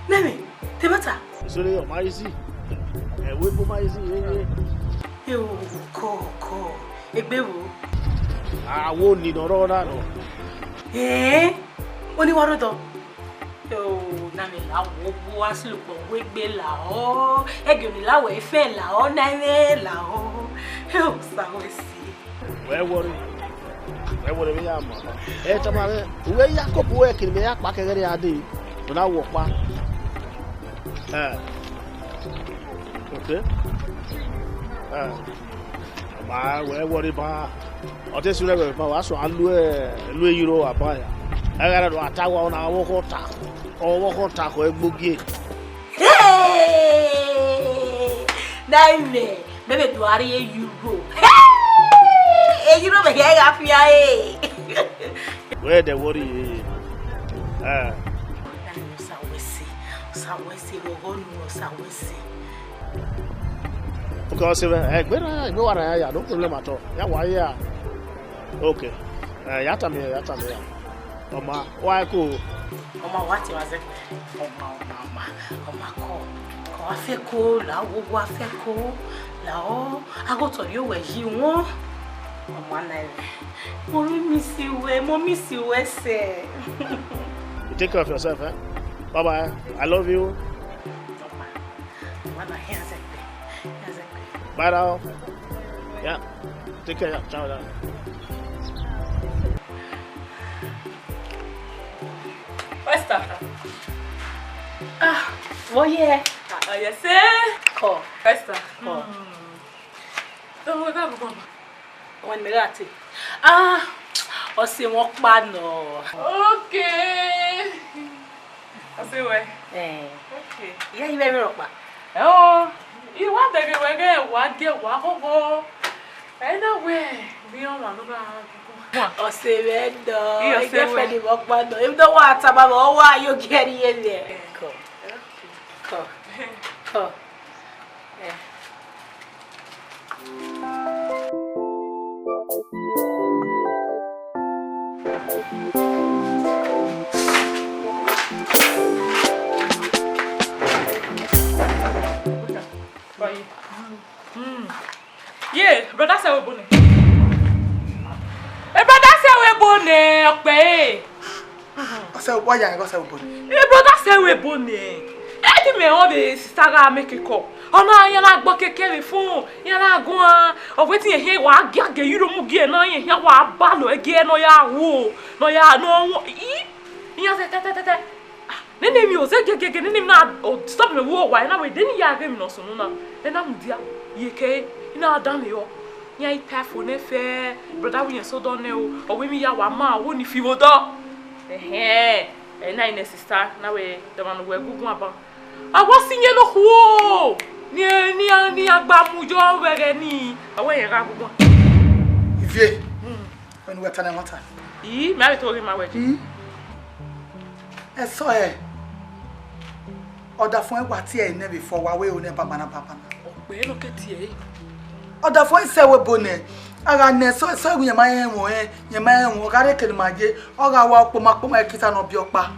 Name, Temata. Sorry, my easy. We go my easy. You ko. Egbewo. Ah, won't need no run. Oni waro do. Yo, Name, I wo aslu po we gbe la o. Ege ni lawo efe la o, Name la o. Yo, sawe si. Where worry? Where we am? Tamale, we Jacob work in me yak back every day. When I walk back. Okay. Where worry ba? O te sure we ba so alu euro abaya. I got to attack on our walk ta. O walk ta ko egbogie. Hey! Name, bebe duari euro. You know, I where the worry? Because no problem at all. Yeah, why? Yeah. Okay. Yatame. Oma, why go? Oma, what was it? Oma, call. Afeko, la wo afeko, la o. I go to you where you want. Mommy miss you, say. You take care of yourself, eh? Bye bye. I love you. Bye now. Yeah. Take care. Ciao. What's that? Oh yeah. Yes, sir. Call. What's that? Call. Oh, go. One minute. Ose won pa no. Okay. Ose we. Okay. Iya ibe mi ropa. Oh, you want to get wa go. Anyway, we on one go. Ose we do. I get ready won pa no. If the water baba, why you get here there? Come. Yeah, brother say we bone. Brother say we bone, okay. I said, why you go say we bone? Brother say we bone. Edi me o be sister ga make it call. Ona yan na gbo kekere fun, yan na gun an. O wetin ye here wa age you do mu ge na ye here wa ba lo ege no ya wo. No ya no yi. Yan se tete. Nene mi o se gege nene mi na stop me wo wa na we deni ya ge mi no so no na. E na mu dia ye ke ina dan le yo. Yan I pay for ne fe. Brother we so don ne o we mi ya wa ma wo ni fi wo do. E na ine sister na we the man we gugun aba. Awo sinye no ho. Ni agba mujo were ni. Awe yen ra gugun. Ifie. When we tell matter. Me I told him my way. E so e. Oda fun e wa ti e ne before wa we o ne papa na. Pe no ke ti e. Oda fun se we bone. Aga ne so we ma yen wo e, yen ma yen wo ga re kele maje. Oga wa opoma ekita no bi opa.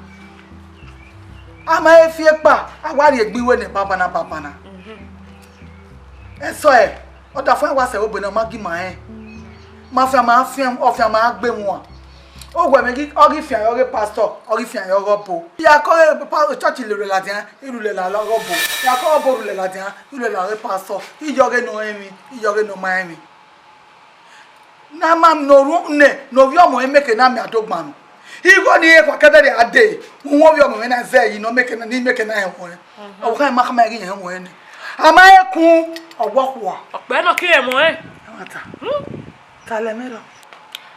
Ama efie pa, awari egbiwe ne papa na. So e, oda fun wa se we bone ma gi ma e. Ma fa ma fiam, o fa ma gbe mu a. O gwa me gi ori fian yo pastor, ori fian yo robo. Ya ko church le la dia, ilu le la robo. Ya ko robo le la dia, ilu la pastor. I joge no emi, I joge no ma emi. Na mam no ru ne, no vi omo emeke na mi adogba no. Igo ni e kwa kada de ade. Won vi omo na ze yi no meke na ni meke na he ho. O kan ma kama ri yan ho ni. Ama ekun ogbokuwa. Ope no ki e mo e. Mata. Tale mero.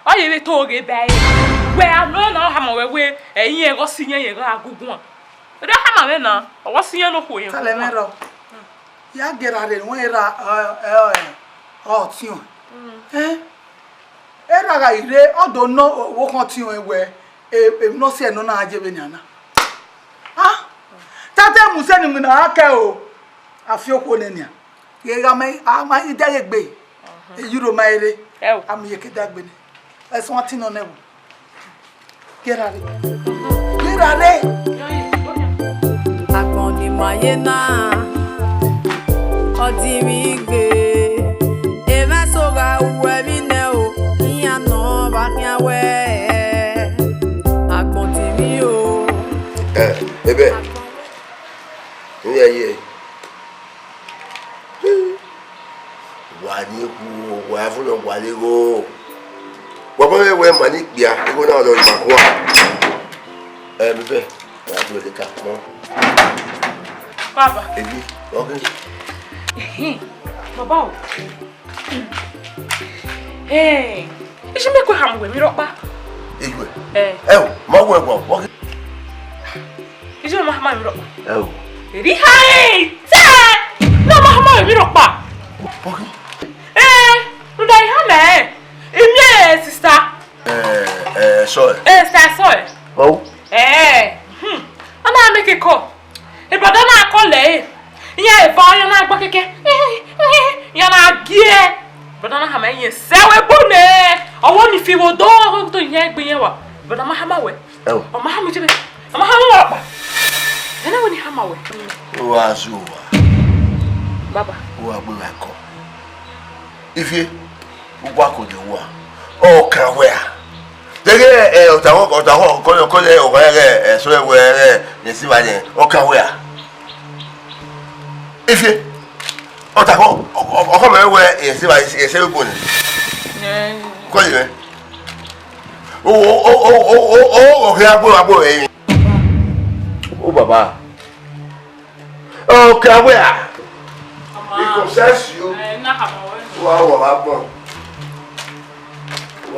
Oye we to ge be. We ano na ha ma we eyin e go sinye ye ga agugun. E de ha ma we na. O wo sinye no ho ye. Tale mero. Ya gerare won era tion. Era ga ire odo no wo kan tion ewe e no se no na ajebe ni ana. Ah. Tate mu se ni mu na ake o. Afi okwo ne ni a. Ye ga mai ama ide gbe. E yuro maire. Am ye ke dagbe ni. E so tin on ewo. Gerare. Akon di maye na. Odi mi gbe. E ma so ga uwe mi ne o. Iya no ba kian we. Akon di mi o. Ebe. Ye. Wani ku wa fu no wale go. Wa ba we mani bia, ego na lo ma ko. Bebe. Wa do de ka mo. Baba. Ebi. Okay. Baba. Isi me ko ham we mi ro pa. Igwe. Ma wo egwo. Okay. Isi ma ha ma mi ro pa. Eri hai! Sa! No ma ha ma mi ro pa. Okay. No dai ha me. Emi sister. Sorry. Sister sorry. Oh. Ana make it call. E brother na call le. Iya e fa ya na gba keke. Ya na gie. Brother na ha me yin se we bone. Owo ni fi wo do to yin gbe yen wa. Brother ma ha ma we. O ma ha mi jibe. O ma ha ma pa. Ena woni ha ma we. Wa zuwa. Baba. Wa gbe wa ko. Ifie. Ugwa ko de wa. O kan we a. Dege otawo ko le o re so e we ni si wa ni o kan we a. Ifie. Otako o ko me we e si wa e se bo ni. Ko ye. O ke agbo e. O baba. O kan we a. E concesse you. Na ha ma we. Wa ba bon.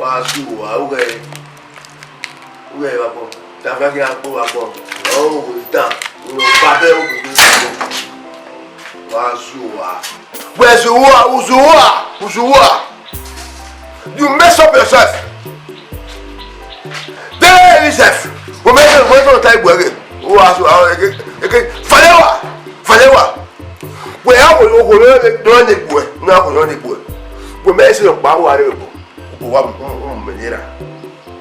Wàásù okay. Okay, babo. Tàbí kí a kó babo. Oh, we done. We babe Wàásù wa. Where's Uzuwa? You mess up yourself. There yourself. We make no type work. Wàásù again. Falewa. We have don't need boy. No, no need boy. We make some power able.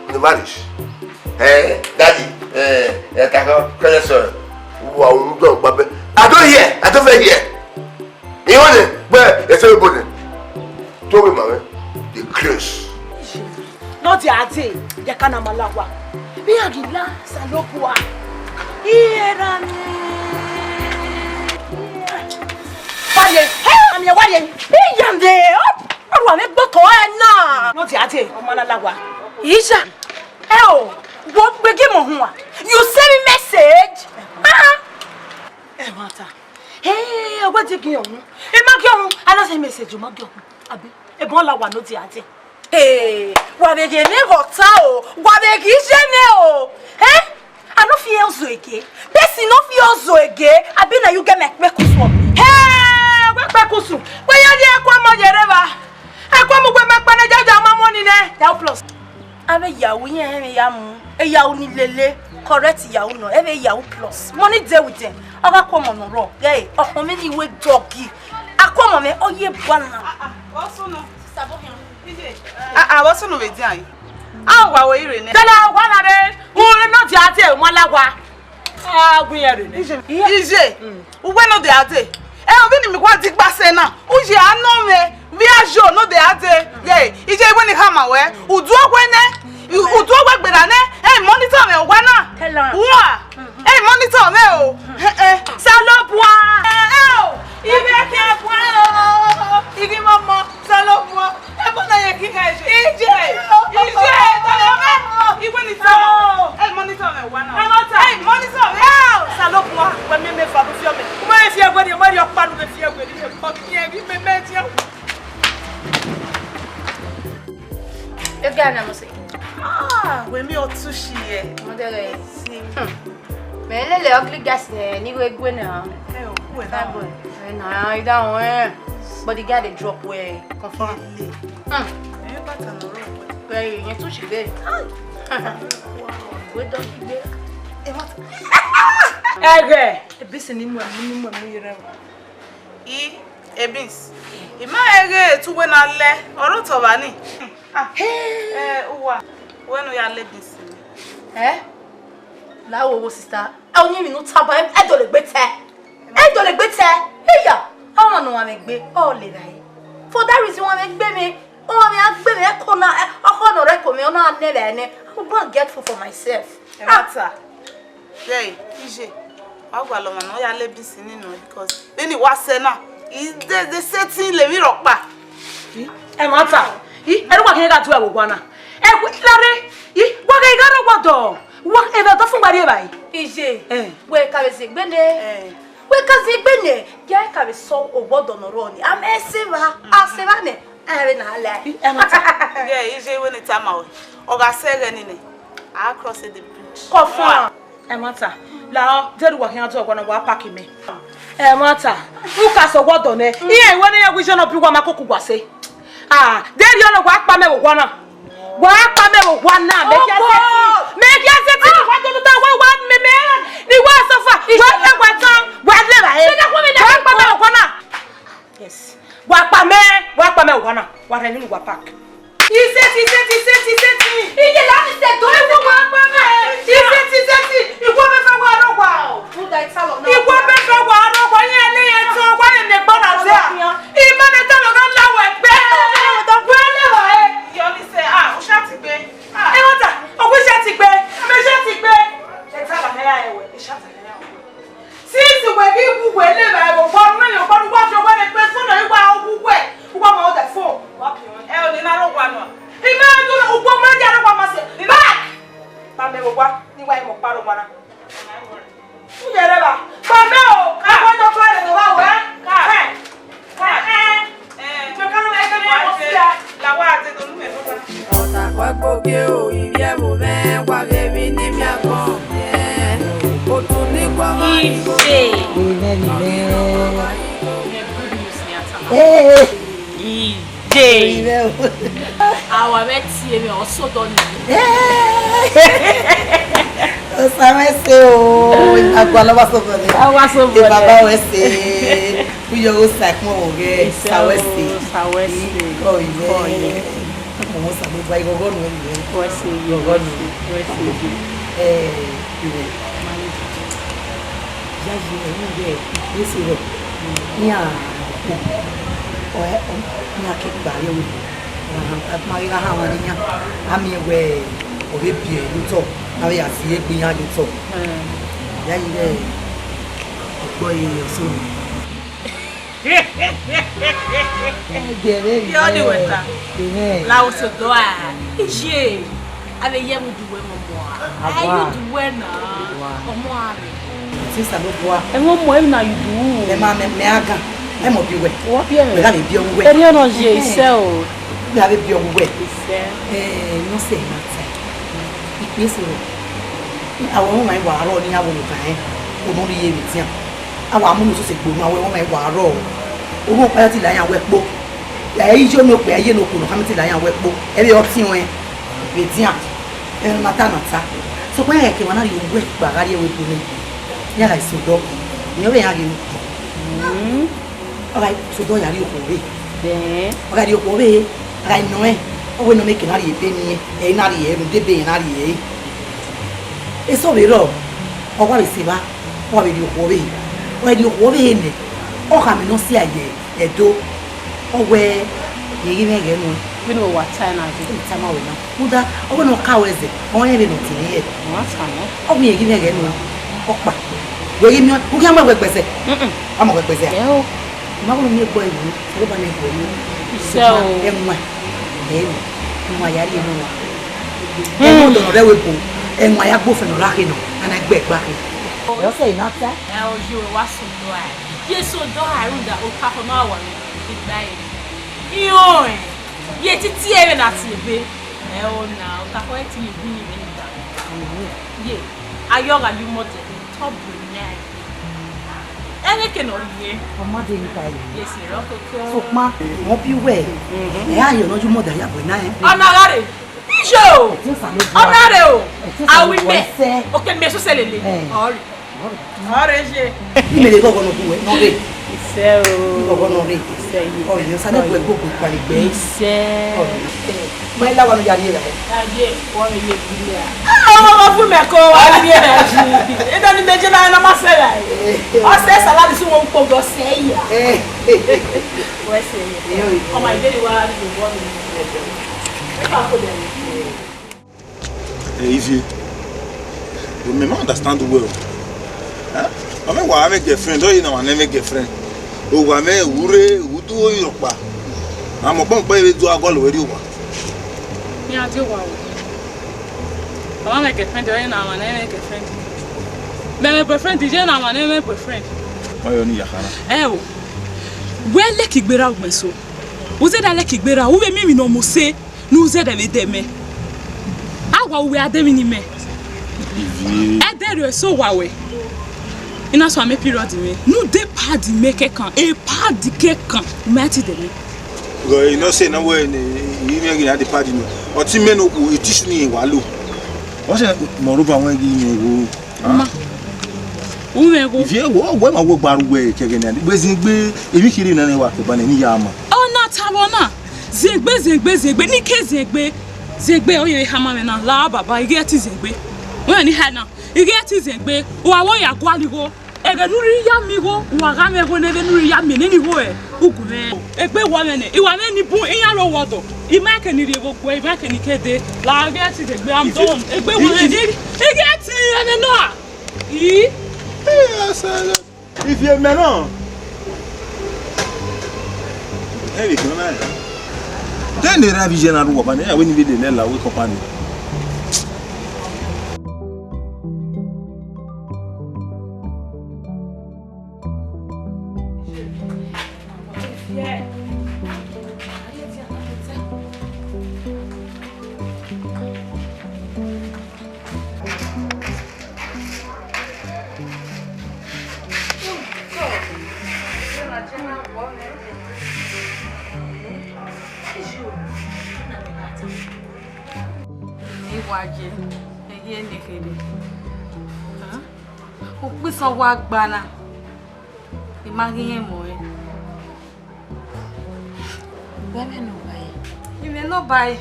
The marriage. Daddy, I don't hear. You want it? Where? It's everybody. Told me, mamma, the close. Not the ate, the Kanamalawa. Be a gila, Salopua. Here, I'm your wedding. Be young there. I want to go now. Not the ate, Manalawa. Isha. Oh, what begin on? You send me message? Mata. Hey, what did you do? I don't say message, you magio. Abi, a bola one not the ate. Hey, what again? Never tell. What again? Eh? I don't feel so again. Bessie no feel so again. I been you get me kusum. Hey, what kusum? Where you there? Come on, Yereva. I come with my manager, my money there. Help us. Ave yawu yen yamu e yawu ni lele correct yawu no eve yawu plus money dey with them oga come on ro hey okun mi ni we doggy akomo me oye bwana woso no sabo yan ije woso no be di an wa we ire ne dala wa na re ure no di ate mo lawa gun yen re ne ije uwe no di ate obi ni mi kwa ti gbase na uje ano me bí ajo no de ate ye ije ibo ni kama we udu ogwe gbera ne monitor me wa na wa monitor me o salopwa ibe ke kwa igi mama salopwa bona ye ki ka ije ta me ibo ni ta monitor me wa na monitor me salopwa we me fa bu fi o me mo e fi agwe de mo ri opa nu be fi agwe de ko ki me ti Gana mo say. We me otu shi e. Mo dere si. Me lele ugly gas ni we gwe na. We na boy. Na I down we. But the guy dey drop we confirm. E ba tan ro. We yen tu shi be. We don be. E what? Ege. E bisi ni mu yire. Ebis. Ima ege tu we na le. Oro to ba ni. Uwa. When we are ladies. La wo sister. Onye mi no taba e do le gbete. Hey ya. How no wa me gbe o le rai. For that reason wa me gbe me. O wa me agbe me ko na o no reko me o na never ne. I go get food for myself. Matter. Hey, ije. Agwa lo ma no ya ladies ni no because any wa se na. Is the setting le mi ropa. Matter. Ero wa kinga tu e wogwana e ku lare wa ga igaro wodo wa e be to fun gbari e bai ije we ka be se gbene je ka be so owodo no ro ni amesiva asiva ne ere na ala ije we ni tama o ga sege ni across the bridge ko fun mata la deru wa kinga tu ogwana wa park me mata u ka so wodo ne iye we ni ye vision of wa makoku gwase there you know what pame wona. What pame wona make ya set what do that one me ni wa sofa what pame wona. Yes. What pame wona. What any wa pack. He said. Ije la ni se do e wo wa pame. He said. You go be fa wa ro wa. Who that salon now. You go be fa wa ro wa yen le yen to wa ni gbo na se. I ma ne talo na lawo egbe. You only say, o shati gbe. Wata, o ko shati gbe. Me shati gbe. E tala na ya ewe, e shati na ya. Since we bi wu we le ba wo gbo no yo gbo wa so we le pe so na iwa ogu we. Uwa ma o da phone. Wa pi won. O ni na ro gwa no. I ma do no ugbo ma ja ro gwa ma se. Back. Pa me wo gwa, ni wa mo pa ro gwa na. U je re ba. Pa me o, ka ko do ko le do wa we. Ka. La wa te do nu me yeah. Our Betsy also done. Osamese o, agwala wa so bole. Awa so bole. Baba we say, we yo sak mo oge, sawese. Oh yeah. Mo sa mo ba go no ni. We say you go no. We say you. Ya ji ni yes ro. Nya. Nya ke ba yo. Ma ira ha wa nya. Ami we o be bi e luto. Na we asi e gbin ya luto. Ya yi de. Opo e so. Yo de weta. La o so do a. Ije. Ave ye mu duwe mo mo. Ayu duwe na. Omo are. Sister no boa. E mo mo e na you do. E ma me aga. E mo bi we. Wo bi e. Me ga me bi owo we. E ri ono je ise o. Me ga bi owo we. Ise. No se na ta. Ipe so. Àwọn ọmọ ìwà àárọ̀ ní àwọn olùkà ẹ̀ ọdún rí ewì tí à àwọn amúnusọ sì gbòmù àwọn ọmọ ìwà àárọ̀ owó pẹ́ ti láyà wẹ́pọ̀ ẹ̀yí tí ó ní òpè ẹ̀yẹ́ ní okùnù kàmí ti láyà wẹ́pọ̀ ẹ̀bí ọtí wọn ìwé tí à ẹ̀rọ mata mata sọ pé ẹ̀kẹ́ wọn náà yóò wẹ́ gbàgádì ẹ̀wẹ̀ tó ní yàrá ìsọdọ̀ ní ọbẹ̀ yàrá ìlú ọ̀rá ìsọdọ̀ yàrá ìkọ̀ rẹ̀ ọ̀rá ìkọ̀ rẹ̀ ọ̀rá ìnà ẹ̀ ọwọ́ ìnà mẹ́kẹ̀ náà yẹ pé ní ẹ̀yìn náà yẹ ẹ̀rù débẹ̀ yẹn náà yẹ eso vero o kwa bisiba o wa bidi okwo be o di okwo be ne o ka mi no si aye edo o we yegi mege no We know what time I do. tama we na muda o no ka weze o yen be no ti ye What time? o mi yegi mege no o pa we mi o ki ama gbese ama gbese Yeah. Oh. ma ko mi gbo iwu o ba mi gbo iwu So. Enwa yari no wa mo do no re we po enwa ya gbo fe no la ke no ana gbe gba ke yo say not that You was so dry. Yes, so dry. I run that old papa now one. It's dying. Yo, yet it's here na TV. Oh, now that way to you be in that. Yeah, I young and you mother top nine. Anything on here. ọmọdé ń ta yìí Yes, you're okay. so pa wọn bí wẹ ẹ á yọ lọ́jọ́ mọdà yàgò iná ẹ. Honorary. Show. Honorary o. I will be. be. Okay, me so selele. All. Ọ̀rẹ́ ṣe. Ìmẹ̀lẹ̀ gbọ́gbọ́n ọdún wẹ̀ náà rẹ̀. Iṣẹ́ o. Gbọ́gbọ́n náà rẹ̀. Iṣẹ́ yìí. Ọ̀rẹ́ sáré pẹ̀ gbogbo ìpàlẹ̀gbẹ́. Iṣẹ́. Mọ ẹ láwọn ọjà rẹ̀. Ayé wọ́n mi yé bílí à. Ọmọ fún mi kọ́ wá ní ẹ̀ ṣe. Ìdá ni méjì náà ẹ̀ máa ṣẹlẹ̀ yìí. Ọ̀sẹ̀ sàládì sí wọn kò gbọ́ sẹ́yà. Wọ́n ṣe yẹ. Ọmọ ìdílé wa ní ìwọ́n mi. Ẹ bá kó dẹ̀ Easy. You may not understand well. I mean, why I make girlfriend? Don't you know I never girlfriend? Oh, I mean, who do you look back? I'm a bump baby to a goal with you. Yeah, do wow. I want to make a friend. I want to make a friend. My boyfriend, DJ, I want to make a friend. Why you need a hand? Eh, where let it be out, my soul? Was it a let it be out? Who made me no more say? No, said I did me. How we are doing me? I did you so wow. In a swami period, me. No, they party make a can. A party cake can. Matty the me. Well, you know, say no way. You make at the party. Or Timeno who teach me Walu. What's that? Moruba when you go. If you go, when I walk by the way, checking and wasn't be if you kidding anyone to Banani Yama. Oh, not Tabona. Zigbe, Nike Zigbe. Zegbe oye hamame na la baba ige ati zegbe when ni hana ige ati zegbe wa wo ya gwaligo ege nuri ya migo wa ga me go ne nuri ya me ni ho e ugume egbe wa me ne iwa me ni bu iyan ro wodo I ma ke ni rebo gbo I ma ke ni kede la ige ati zegbe am don egbe wa me ige ati ene no If you me no Hey, come on. Then the revision and work, and I wouldn't be the Nella with company. waje. Eye ne kede. O pe so wa gbana. Imagine mo e. Where no buy? You no buy.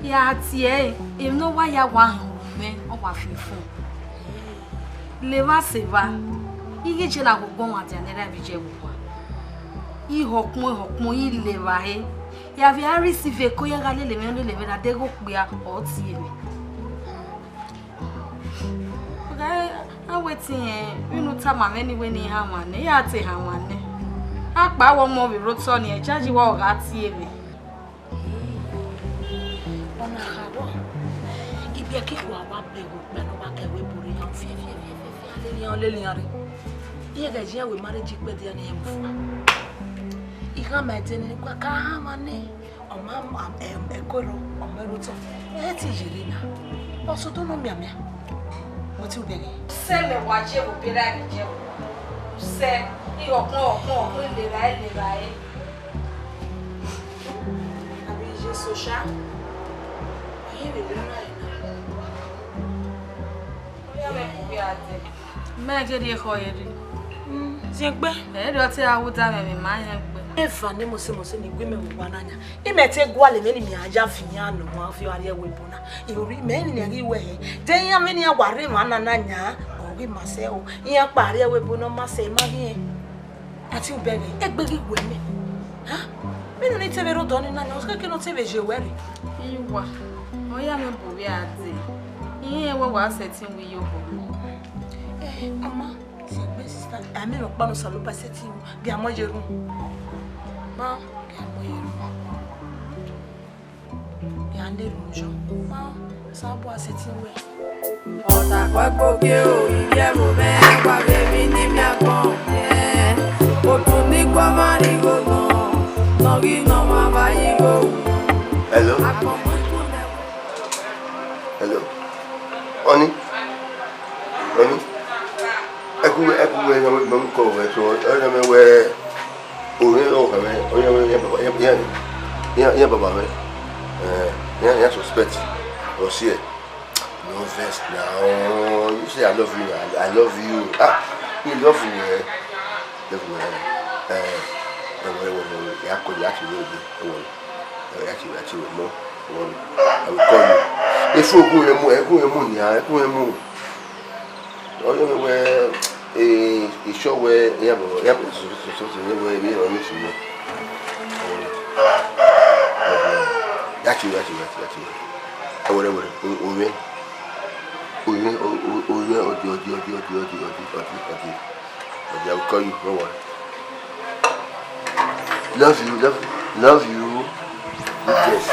Ya ti e, no wa ya wa me o wa fifu. Le va se va. Ige je la gogon wa ti anera bi je wo. I hokun I le va he. Ya vi a receive ko ya gale le me na de go pe a o ti e. Okay, I waiting you know time am anyway ni ha wan ya ti ha wan ne. Apa wo mo bi roto ni e charge wa o ga ti e me. Ona hawo. Ibi akiko awa be go pe no ba ke we buru yan fi le lian re. Iye ga je we marriage pe de na e mu fu. Ika ma te ni kwa ka ha ma ne. O ma e koro o me roto. E ti jiri na. O so to no miamia. What you beg? Se me waje wo bi ra ni je wo. Se I okun le ra e. Abi je social. Megeri khoyeri. Zegbe. Do ti awuta me ma yan gbe. Efa ni mo se ni gbe me wo nanya. Imete gwa le me ni mi aja finya no ma fi ari ewe bona. Iri me ni ri we he. Den ya me ni aware ma nanya. Ogi ma se o. Iya pa ari ewe bona ma se ma gi. Ati ubere. Egbegi we me. Ha? Me no ni tebe ro doni nanya. O ke no tebe je were. Iwa. Oya me bo bi ati. Iye we wa setting wi yo bo. Mama, c'est bien sister. Ami no pa no salo pa seti o. Bi amojeru. Ma, bi amojeru. Ya nde runjo. Ma, sa bo seti we. Ota kwa koke o, iye mo be kwa baby ni mi akon. Otu Niguo-Mwan Righo no gino ma ba yigo. Hello. Hello. Oni. Eku no ko we so ona me we o re o ka me o ya baba me ya suspect o see no vex now you say I love you ah you love me ya ko ya ti lo bi o ya ti no I will call you if ogun emu ni a ekun emu o we show where so where we on this one. Yachi. I will call you. No one. Love you. Yes.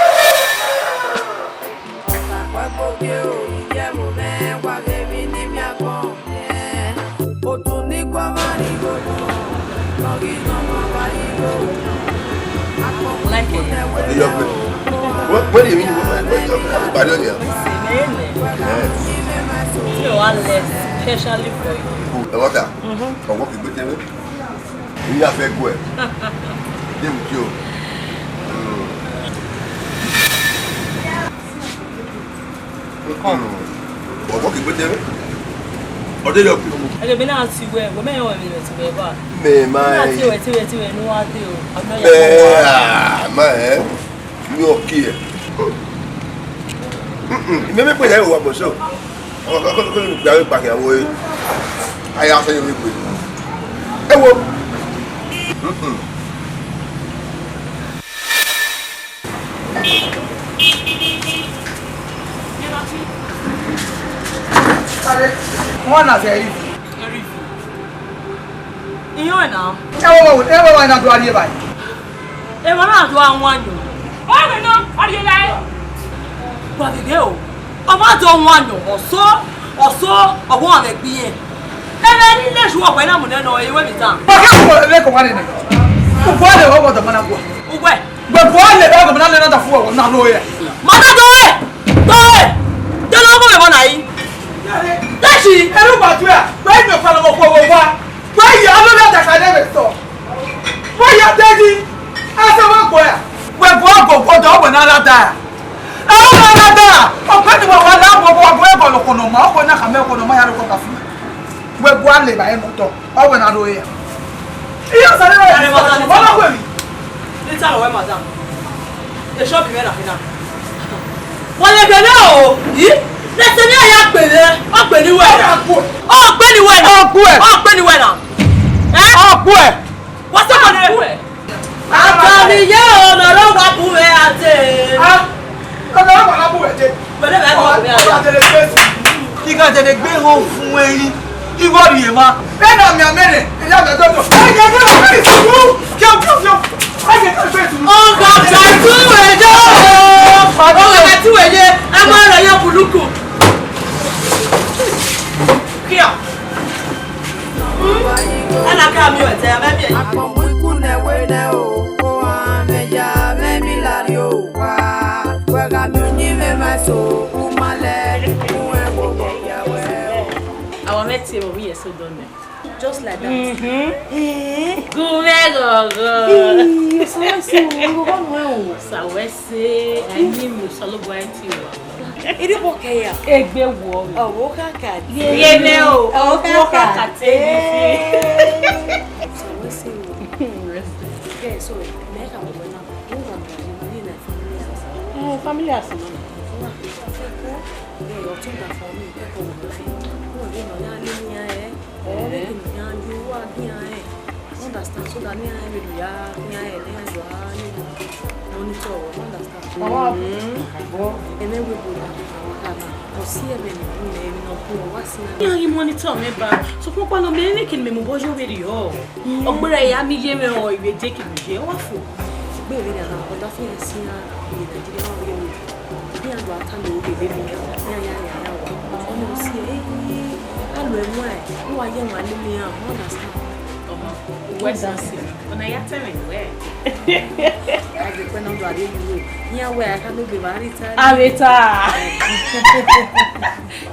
Otu Niguo-Mwan Righo no gino ma ba yigo. Like it. What do you mean? Badonia. You want less especially for you. What that? I work with them. You have a good. Them too. I work with them. Or they look. I be na ti we me o mi ti we ba. Me my. Na ti we no wa de o. Man. You okay? Me put that over so. I go back away. I ask you me put. Eh wo. One as a if. You now. Ewo na do ari bai. E mo na do anwan yo. O me no, ari lai. Ba de o. O ma do anwan yo. Oso owo ame gbi yen. E le ni le ju ope na mo na no e we mi tan. Ba ke ko le ko wani ni. Ku bo le wo do mana bo. Ugbe. Gbe bo le ba ko na le na da fu wo na lo ye. Ma da do e. De lo mo me mo na yi. Dashi, Eru ba tu ya. Gbe mi fa lo ko wo wa. Gbe ya lo na da ka de be so. Gbe ya dedi. Asa wa ko ya. Gbe bo go do wo na la da. Just like that. Understand so that me and monitor understand. And then we go down. See everything. Monitor me back. So papa no me making me bojo video. Ogbere ya mi je me o iwe take me je wa fo. Gbe we na ko da fi sin na Nigeria wa we. Bi an do ata no be baby. Ya wa. Onu si alu emu ai. Wa ye wa ni mi an understand. Where's that? When I tell me where? I get when I'm ready. Yeah, where I can be married. Arita.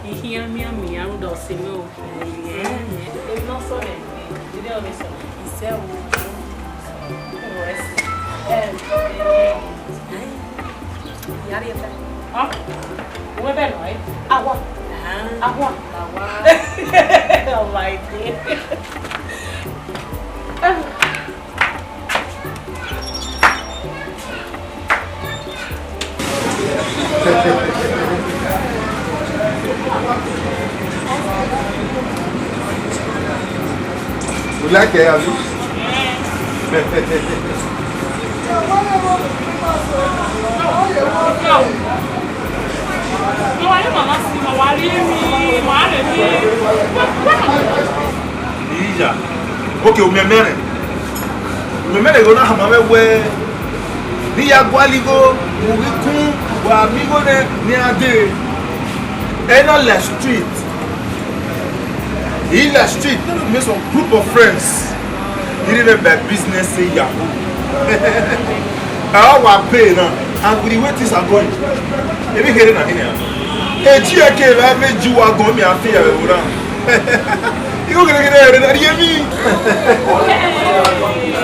You hear me? I don't see no. Yeah, it's not so many. You don't listen. He said, "Oh, we're better, right? Awa. Oh my dear." You like it, have you? Okay, we go na hama we ni ya gwaligo mugiku wa amigo ne ni ade eno la street in the street me some group of friends did a bad business say yahoo our pay now and the way things are going if you hear it again e chieke la meju wa go mi afia we ura you go get there na yemi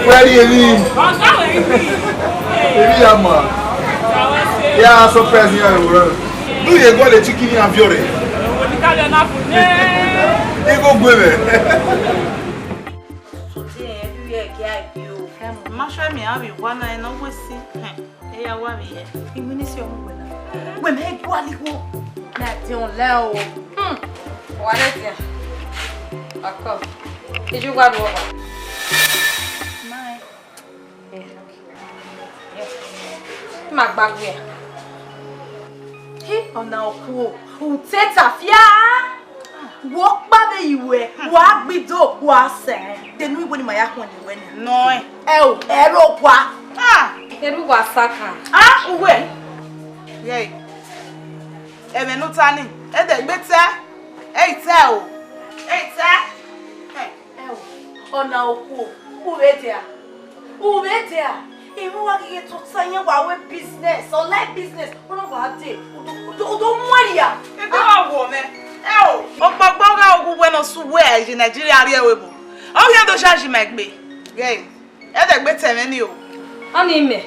where yemi Baby ama ya surprise ni ura do you go the chicken and fiore you go gwe me Masha me abi wana e no gwesi e ya wa mi e imunisi o mo na we me gwaligo na ti on le o wa le ti akọ iju gwa do ba mai ma gbagbe he ona oku o teta fia wo pa be iwe wa gbido wa se de nu ibo ni ma ya kon ni we ni no e o ero kwa eru wa saka uwe ye ebe no tani e de gbete e te o ona oku uwe dia imu wa ki to sanya wa we business or like business o no ba de o do moria e be wa wo me o gbogbo ga ogugwe no suwe e Nigeria ri ewe bo o ye do charge me gbe gay e de gbe teme ni o Ani me.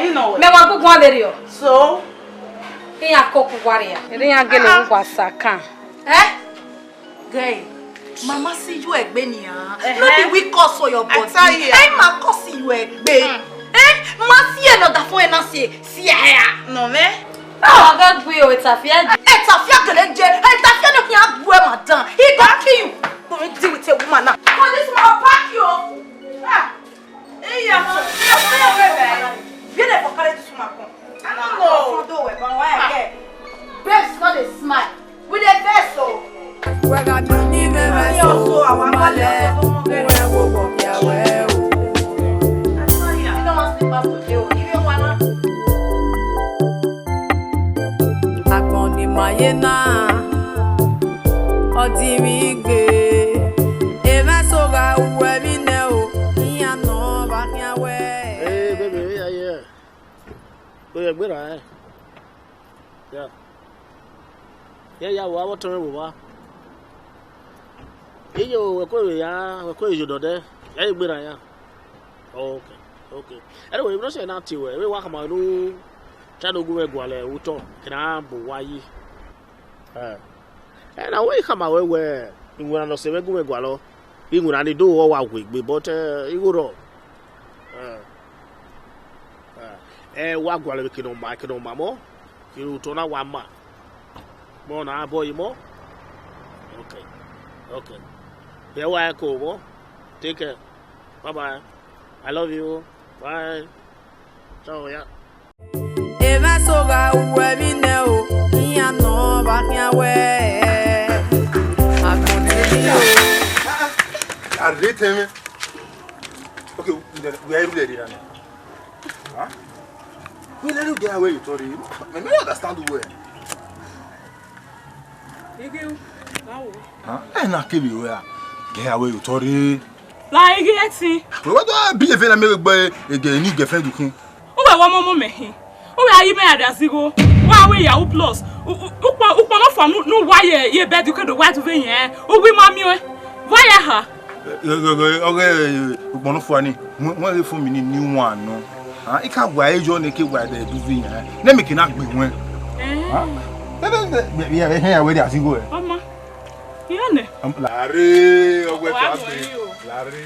You know. Me wa gugu aberi o. So Quem a coco guaria? Ele é aquele um sacan. Gay. Mama see you at Benin. No the we cause for your body. Hey, ma cause you at Benin. Ma see another phone and say, see here. No me. Oh, God, we are Tafia. It's a fiacre, Jay. And Tafia no can't wear my tongue. He got kill you. Don't deal with a woman now. Oh, this man pack you. Hey, yeah. Viens pour parler de ce macon. No. Do it, but why again? Best not a smile. With a vessel. We got to leave a So I want to Mayena Odimigbe Eva soga uwebi neo Iya no baknya we Hey baby, yeah. Oye gbera Yeah, wa wa tore wa. Iyo we ko yo dode. Ya gbera ya. Okay. Anyway, we no say na ti we wa kama no chado guwe gwale uto kina bu wayi. And away come away where you will not say we go gwalo. You will not do all our week, but you go. Wa gwalo kino ma kino mamo. You to na wa ma. Mo na boy mo. Okay. Here why I go mo. Take care. Bye. I love you. Bye. Ciao ya. Eva soga uwebi neo Iya no baknya we And they tell me, okay, we are ready now. Huh? We let you get away, you told him. I don't understand the word. Huh? I not give you where. Get away, you told him. Like it, What do I be a very American boy again? You get friend with him. oh, one moment. Oh, are you mad as you go? Why we are plus? Not for no why ye bed you can do white vein, oh, we mammy. Why her? Okay, one of funny. One for me, new one, no. I can't wear your naked where they do vein. Let me cannot be one. We have here where as you go. Mama, you know, Larry, or where Larry.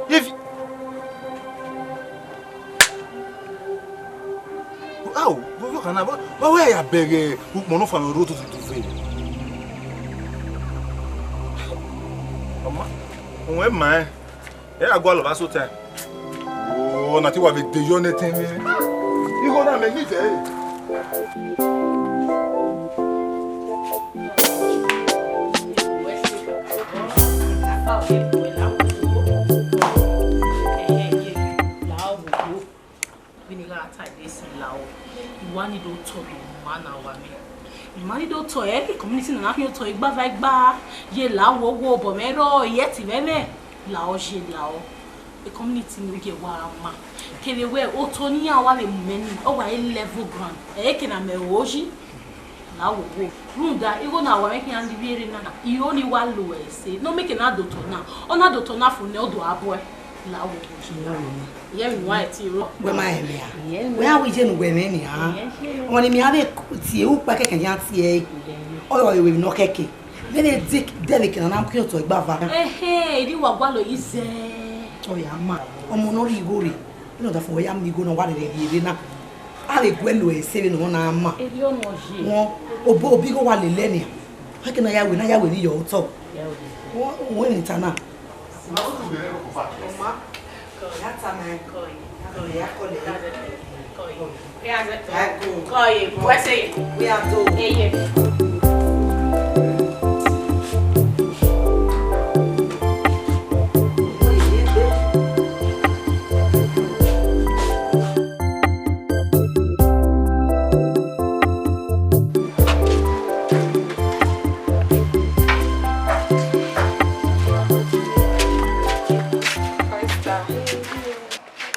If oh, what can I? Where are beg? Mono from the road to fail. Where man? I go all of us so time. Oh, not you have a dejourné thing. You go down and meet it. Money don't talk man our me. Money don't talk every community na here talk igba ye lawo wo bo mero ye ti meme lawo je lawo the community no get wa ma kele we oto ni awa le meni o wa level ground ke na me woji lawo wo runda e go na wa make and biere na e only wa lo e say no make na do to na ona do to na fu ne odo abo lawo wo yeah, why ti ro we ma eme ya we a we je no we me ni ha woni mi ave ti u pa keke yan ti e o we no keke then dik delik na am kyo to igba va di wa gwa lo ize o ya ma omo no ri igori no da fo ya mi go no wa de ire na a le gwelo e se no na ma e ri o no je won obo obi go wa le le ni keke na ya we ni yo to won ni tana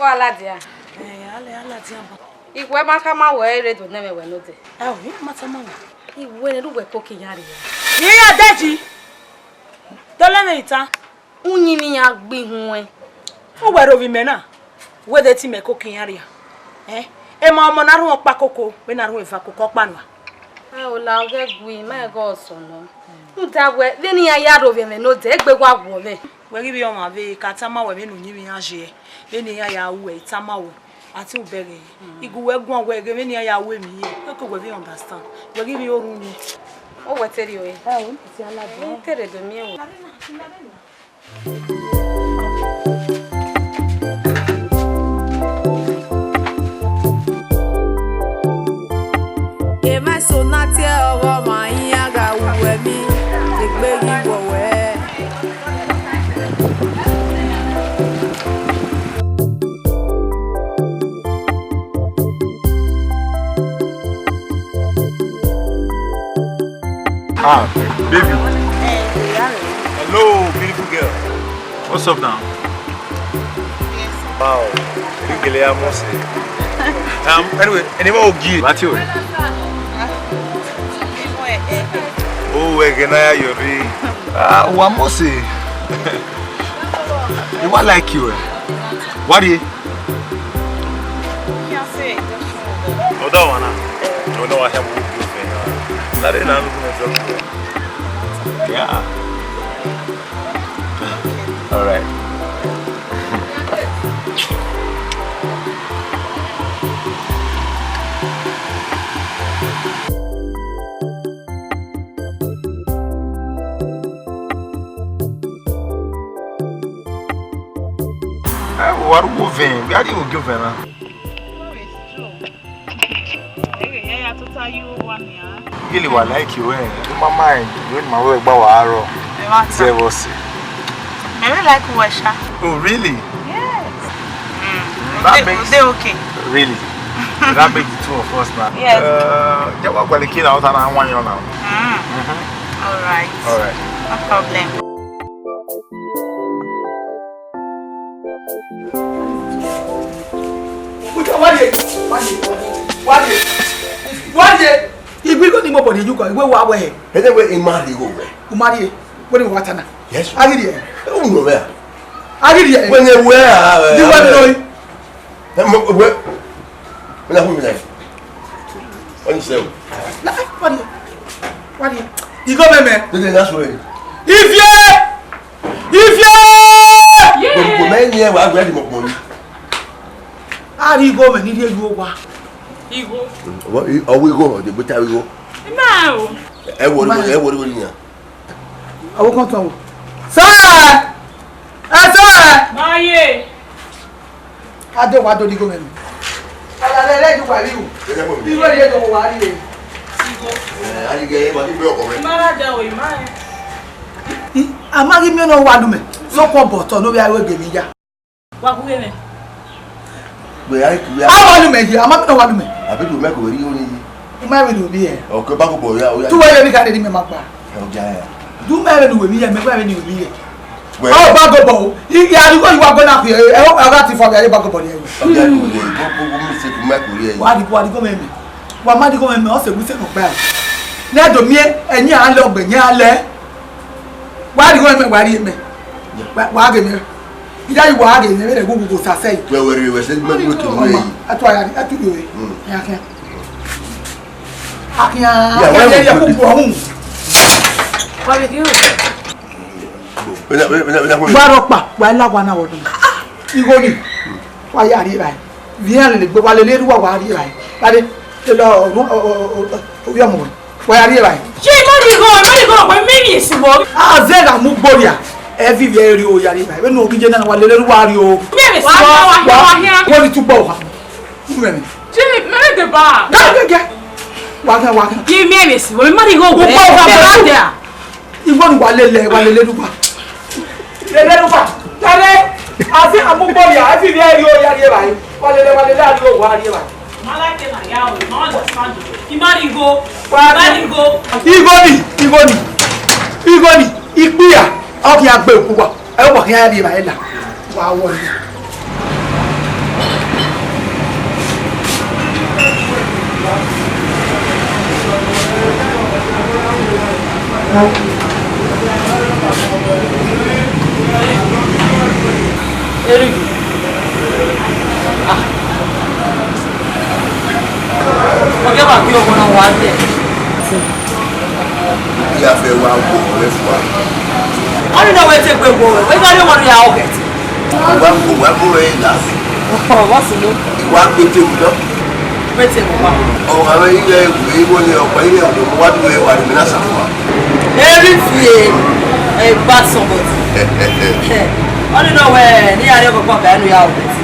Aladia. Aladia. Igwe maka ma we redo na me we no de. We mata ma. Igwe ne ruwe ko kinyari ya. Ye ya deji. Dole me ita. Unyi mi ya gbi hu e. O were ovi mena. Whether ti me cooking area. E ma mo na ru pa koko, we na ru efa koko panwa. O la o ge gwi ma go so no. Uta we then ya ro me no de egbe kwa gwo me. We give you ma be katama we me no nyimi age. Then ya we tamawo. Ati ubere. Igu we gwan we ge me ya we mi ye. Ko we understand. We give you orun ni. O we tell you e. O ti ala do. Tere do mi e. Ema so na tie owo ma yin ga wuwe mi egbe yi wowe. Ah, baby. Hello, beautiful girl. What's up now? Wow, you get it, I say. Anyway, anyone will give. What's your? Oh, we're gonna you read. One more say. You want like you? What do you? Can't say. Oh, that one. No, no, I have good thing. That ain't I'm gonna talk. Yeah. All right. What moving? Where do you give her? Really, what like you? In my mind, when my work about Aro, there was. I really like Wesha. Oh, really? Yes. They okay. Really? That makes the two of us now. Yes. Yeah, what the kid out and I want you now. All right. All right. No problem. What is if we go to nobody, you go away. Anyway, in Marigo. Umari, what do you want? Yes, I did it. Oh, no, where? I did it. When they were, you want to know? When I'm there. What you say? What do you go, man? That's way. If you men here, I'm ready for money. How do you go, man? Need you go? What are we go? The better we go. No. I would win. I will come to sir. Sir. Maye. I don't want to go, man. I let you go. You are here to worry. I get what you go. I'm not giving you no one. So, Papa, no, I will give me. What women? I want to make you. I'm not one man. I bet you make a real. Marry will be here. Okay, back boy. Two way you can't even make back. Do marry with me and make marry with me. Oh, Bagobo. You are going up here. I hope I got it for the Bagobo. Why did you make me? What might you go and also with a bag? Let the me and ya love Benyale. Why do you want me? Why do you make? Why you wagging and then go say, well, we were saying, I try to do it. I can't home. What did you? Baropa, while I want out. You go in. Why are you right? Vianney, but while a little while are you right? But the law, why are you right? She go, when maybe it's more. Ah, then I move body. Every very old yari. When no be general, one little wario. What is to bow? Women. Jimmy, marry the bar. Waka. Give me this. When money go, there. You want one little bar. I think I'm body. I feel very old yari. One little wario. Malaki na yawo, no understand. Imari go. Igbiya. Okay, I go. I walk here. Wow. Eric. wait a quick boy. We got one of your get. One boy in that. Oh, what's the look? One big thing, no? Wait a minute. Oh, I mean, we want your way of what we want in Minnesota. Everything a bad somebody. I don't know where they are ever come back and we are with.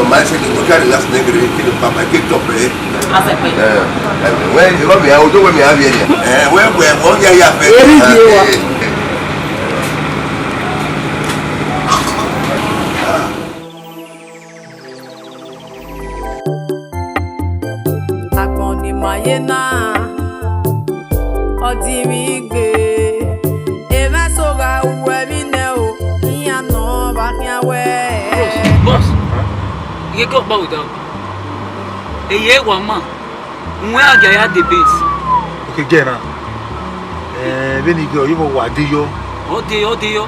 My second look at the last nigga, Papa kicked up. As I pay. When you want me, I will do what me have here. Where one year you have. Mayena Odimigbe Eva soga uwebi neo Iya no baknya we Boss, you go about down. A year one man. Where are you at the base? Okay, get now. When you go, you know what do you? Oh dear. You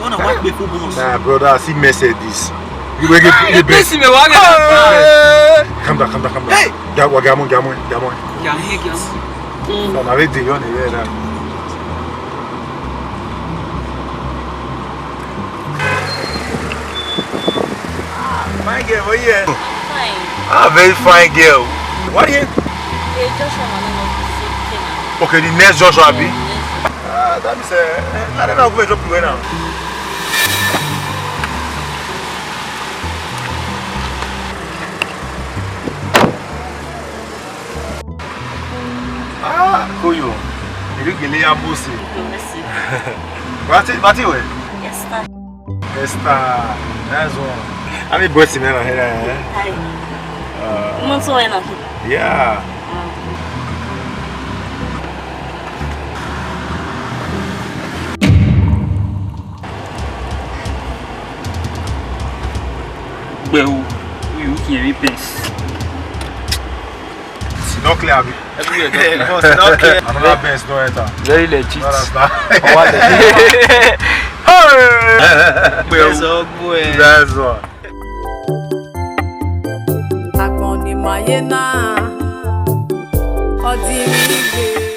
wanna watch before boss? Nah, brother, I see message this. You will get the best. Calm down. Hey! Gamon. On avait des yon here now. Fine girl, what you? Fine. Ah, very fine girl. What are you? Joshua Manino. Okay, the next Joshua be. Ah, that is I don't know where to drop you now. Ah, Koyo. You look really a bossy. What you wear? Esther. That's one. I'm a bossy man here. Hi. Yeah. Well, you hear me best. It's not clear. Everywhere, No, it's not clear. Another bench, no enter. very legit. No, that's not. That's one. Akoni Mayena Odimigbe